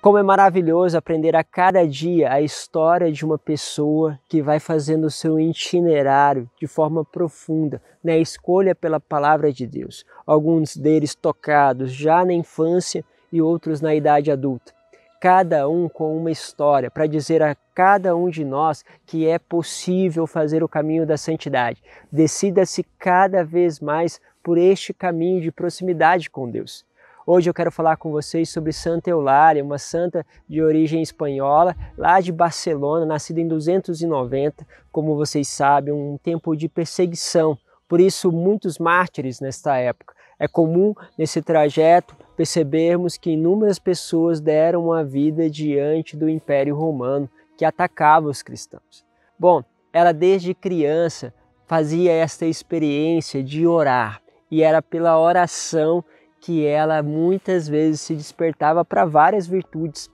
Como é maravilhoso aprender a cada dia a história de uma pessoa que vai fazendo o seu itinerário de forma profunda, na escolha pela palavra de Deus. Alguns deles tocados já na infância e outros na idade adulta. Cada um com uma história para dizer a cada um de nós que é possível fazer o caminho da santidade. Decida-se cada vez mais por este caminho de proximidade com Deus. Hoje eu quero falar com vocês sobre Santa Eulália, uma santa de origem espanhola, lá de Barcelona, nascida em 290, como vocês sabem, um tempo de perseguição, por isso muitos mártires nesta época. É comum nesse trajeto percebermos que inúmeras pessoas deram a vida diante do Império Romano, que atacava os cristãos. Bom, ela desde criança fazia esta experiência de orar, e era pela oração que ela muitas vezes se despertava para várias virtudes.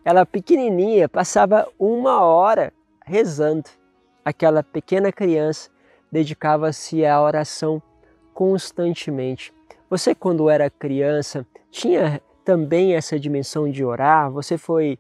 Ela pequenininha passava 1 hora rezando. Aquela pequena criança dedicava-se à oração constantemente. Você, quando era criança, tinha também essa dimensão de orar? Você foi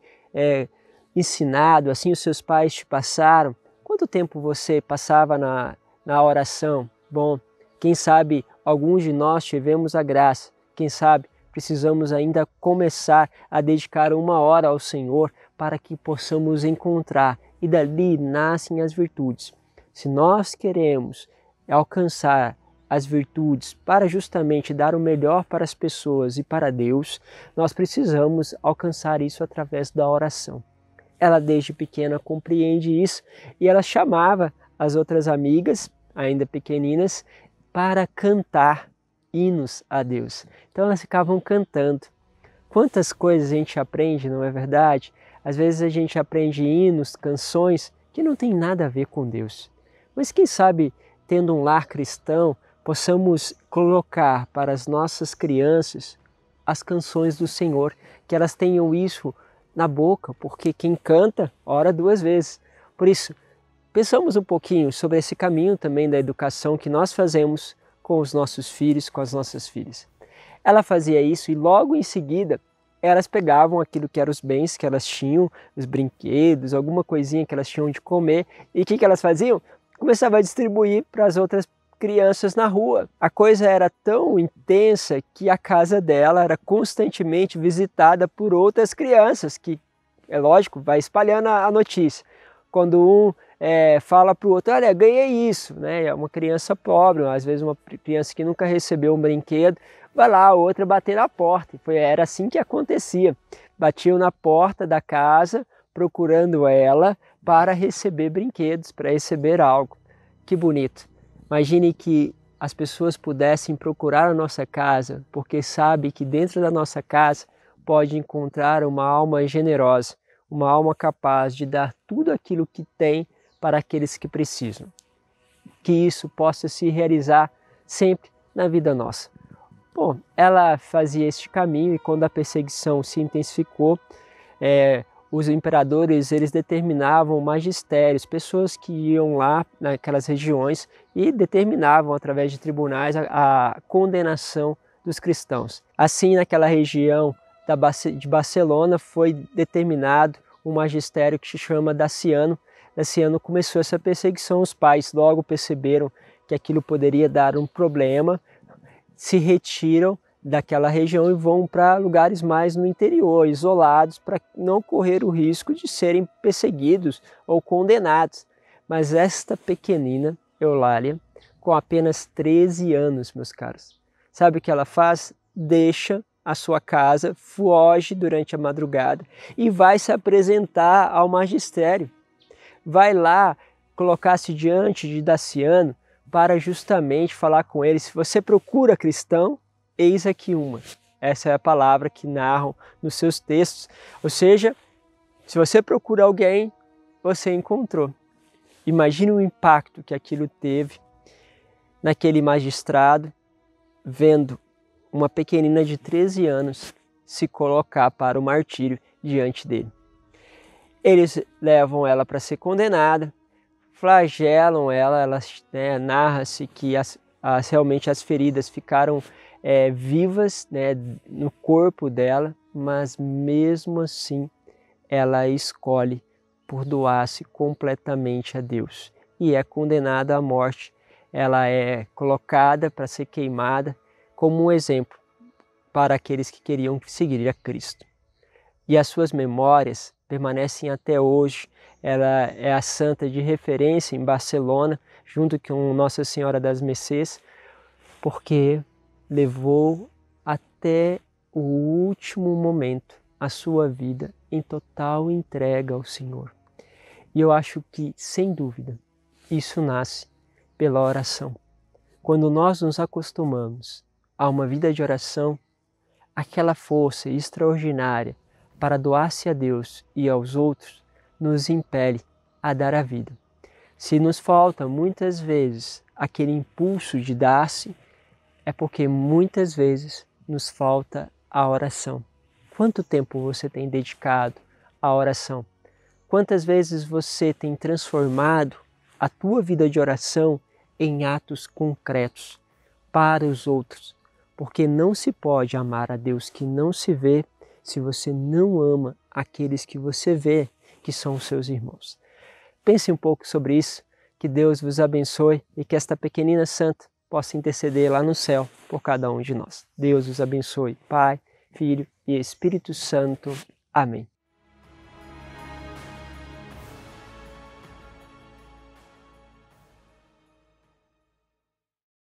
ensinado, assim os seus pais te passaram? Quanto tempo você passava na oração? Bom, quem sabe alguns de nós tivemos a graça. Quem sabe precisamos ainda começar a dedicar 1 hora ao Senhor para que possamos encontrar, e dali nascem as virtudes. Se nós queremos alcançar as virtudes para justamente dar o melhor para as pessoas e para Deus, nós precisamos alcançar isso através da oração. Ela desde pequena compreende isso e ela chamava as outras amigas, ainda pequeninas, para cantar hinos a Deus. Então elas ficavam cantando. Quantas coisas a gente aprende, não é verdade? Às vezes a gente aprende hinos, canções que não tem nada a ver com Deus. Mas quem sabe, tendo um lar cristão, possamos colocar para as nossas crianças as canções do Senhor, que elas tenham isso na boca, porque quem canta ora 2 vezes. Por isso, pensamos um pouquinho sobre esse caminho também da educação que nós fazemos com os nossos filhos, com as nossas filhas. Ela fazia isso e logo em seguida elas pegavam aquilo que eram os bens que elas tinham, os brinquedos, alguma coisinha que elas tinham de comer, e o que elas faziam? Começavam a distribuir para as outras crianças na rua. A coisa era tão intensa que a casa dela era constantemente visitada por outras crianças, que, é lógico, vai espalhando a notícia. Quando um fala para o outro, olha, ganhei isso, né? É uma criança pobre, às vezes uma criança que nunca recebeu um brinquedo, vai lá, a outra bater na porta. Era assim que acontecia. Batiam na porta da casa, procurando ela para receber brinquedos, para receber algo. Que bonito. Imagine que as pessoas pudessem procurar a nossa casa, porque sabe que dentro da nossa casa pode encontrar uma alma generosa, uma alma capaz de dar tudo aquilo que tem para aqueles que precisam. Que isso possa se realizar sempre na vida nossa. Bom, ela fazia este caminho e quando a perseguição se intensificou, os imperadores eles determinavam magistérios, pessoas que iam lá naquelas regiões e determinavam através de tribunais a condenação dos cristãos. Assim, naquela região de Barcelona foi determinado um magistério que se chama Daciano. Daciano começou essa perseguição, os pais logo perceberam que aquilo poderia dar um problema, se retiram daquela região e vão para lugares mais no interior, isolados, para não correr o risco de serem perseguidos ou condenados. Mas esta pequenina, Eulália, com apenas 13 anos, meus caros, sabe o que ela faz? Deixa a sua casa, foge durante a madrugada e vai se apresentar ao magistério. Vai lá colocar-se diante de Daciano para justamente falar com ele. Se você procura cristão, eis aqui uma. Essa é a palavra que narram nos seus textos. Ou seja, se você procura alguém, você encontrou. Imagine o impacto que aquilo teve naquele magistrado, vendo uma pequenina de 13 anos se colocar para o martírio diante dele. Eles levam ela para ser condenada, flagelam ela, narra-se que realmente as feridas ficaram vivas, né, no corpo dela, mas mesmo assim ela escolhe por doar-se completamente a Deus e é condenada à morte. Ela é colocada para ser queimada como um exemplo para aqueles que queriam seguir a Cristo. E as suas memórias permanecem até hoje. Ela é a santa de referência em Barcelona, junto com Nossa Senhora das Mercês, porque levou até o último momento a sua vida em total entrega ao Senhor. E eu acho que, sem dúvida, isso nasce pela oração. Quando nós nos acostumamos a uma vida de oração, aquela força extraordinária para doar-se a Deus e aos outros nos impele a dar a vida. Se nos falta muitas vezes aquele impulso de dar-se, é porque muitas vezes nos falta a oração. Quanto tempo você tem dedicado à oração? Quantas vezes você tem transformado a tua vida de oração em atos concretos para os outros? Porque não se pode amar a Deus que não se vê se você não ama aqueles que você vê, que são os seus irmãos. Pense um pouco sobre isso, que Deus vos abençoe e que esta pequenina santa possa interceder lá no céu por cada um de nós. Deus vos abençoe, Pai, Filho e Espírito Santo. Amém.